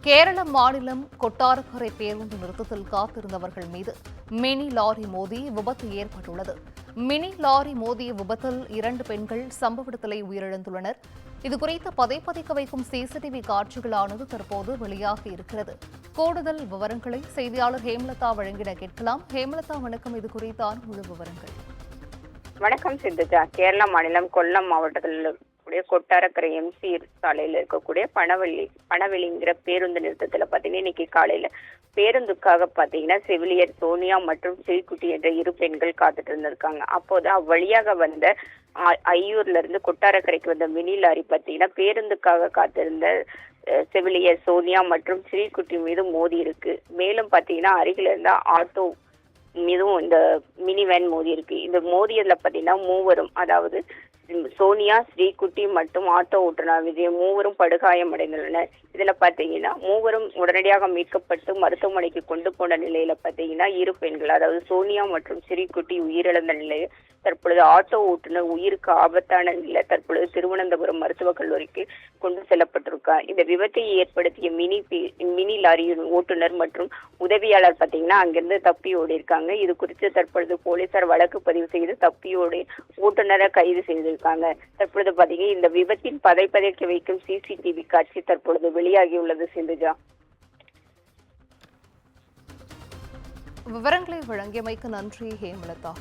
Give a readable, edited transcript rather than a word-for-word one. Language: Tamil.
கேரள மாநிலம் கொட்டாரக்கரை பேருந்து நிறுத்தத்தில் காத்திருந்தவர்கள் மீது மினி லாரி மோதி விபத்து ஏற்பட்டுள்ளது. மினி லாரி மோதிய விபத்தில் 2 பெண்கள் சம்பவ இடத்திலே உயிரிழந்துள்ளனர். இதுகுறித்து பதைப்பதைக்க வைக்கும் சிசிடிவி காட்சிகளானது தற்போது வெளியாகி இருக்கிறது. கூடுதல் விவரங்களை செய்தியாளர் ஹேமலதா வழங்கிட கேட்கலாம். ஹேமலதா, வணக்கம். இது குறித்தான முழு விவரங்கள். வணக்கம் சிந்துஜா. கேரள மாநிலம் கொல்லம் மாவட்டத்தில் இருக்கக்கூடிய கொட்டாரக்கரை எம்சி சாலையில் இருக்கக்கூடிய பனவெளிங்கிற பேருந்து நிறுத்தத்துல பாத்தீங்கன்னா இன்னைக்கு காலையில பேருந்துக்காக பாத்தீங்கன்னா செவிலியர் சோனியா மற்றும் ஸ்ரீகுட்டி என்ற 2 பெண்கள் காத்துட்டு இருந்திருக்காங்க. அப்போது அவ்வழியாக வந்த ஐயூர்ல இருந்து கொட்டாரக்கரைக்கு வந்த மினி லாரி பாத்தீங்கன்னா பேருந்துக்காக காத்திருந்த செவிலியர் சோனியா மற்றும் ஸ்ரீகுட்டி மீது மோதி இருக்கு. மேலும் பாத்தீங்கன்னா அருகில இருந்த ஆட்டோ மீதும் இந்த மினி வேன் மோதி இருக்கு. இந்த மோதியதுல பாத்தீங்கன்னா மூவரும், அதாவது சோனியா, ஸ்ரீகுட்டி மற்றும் ஆட்டோ ஓட்டுநர் விஜய் மூவரும் படுகாயம் அடைந்துள்ளனர். இதுல பாத்தீங்கன்னா மூவரும் உடனடியாக மீட்கப்பட்டு மருத்துவமனைக்கு கொண்டு போன நிலையில பாத்தீங்கன்னா 2 பெண்கள், அதாவது சோனியா மற்றும் ஸ்ரீகுட்டி உயிரிழந்த நிலையில் தற்பொழுது ஆட்டோ ஓட்டுநர் உயிருக்கு ஆபத்தான நிலையில் தற்பொழுது திருவனந்தபுரம் மருத்துவக் கல்லூரிக்கு கொண்டு செல்லப்பட்டிருக்கார். இந்த விபத்தை ஏற்படுத்திய மினி லாரியின் ஓட்டுநர் மற்றும் உதவியாளர் பாத்தீங்கன்னா அங்கிருந்து தப்பி ஓடி இருக்காங்க. இது குறித்து தற்பொழுது போலீசார் வழக்கு பதிவு செய்து தப்பியோடு ஓட்டுநரை கைது செய்திருக்காங்க. தற்பொழுது பாத்தீங்கன்னா இந்த விபத்தின் பதைப்பதைக்க வைக்கும் சிசிடிவி காட்சி தற்பொழுது வெளியாகியுள்ளது. சிந்துஜா, விவரங்களை வழங்கியமைக்கு நன்றி ஹேமலதா.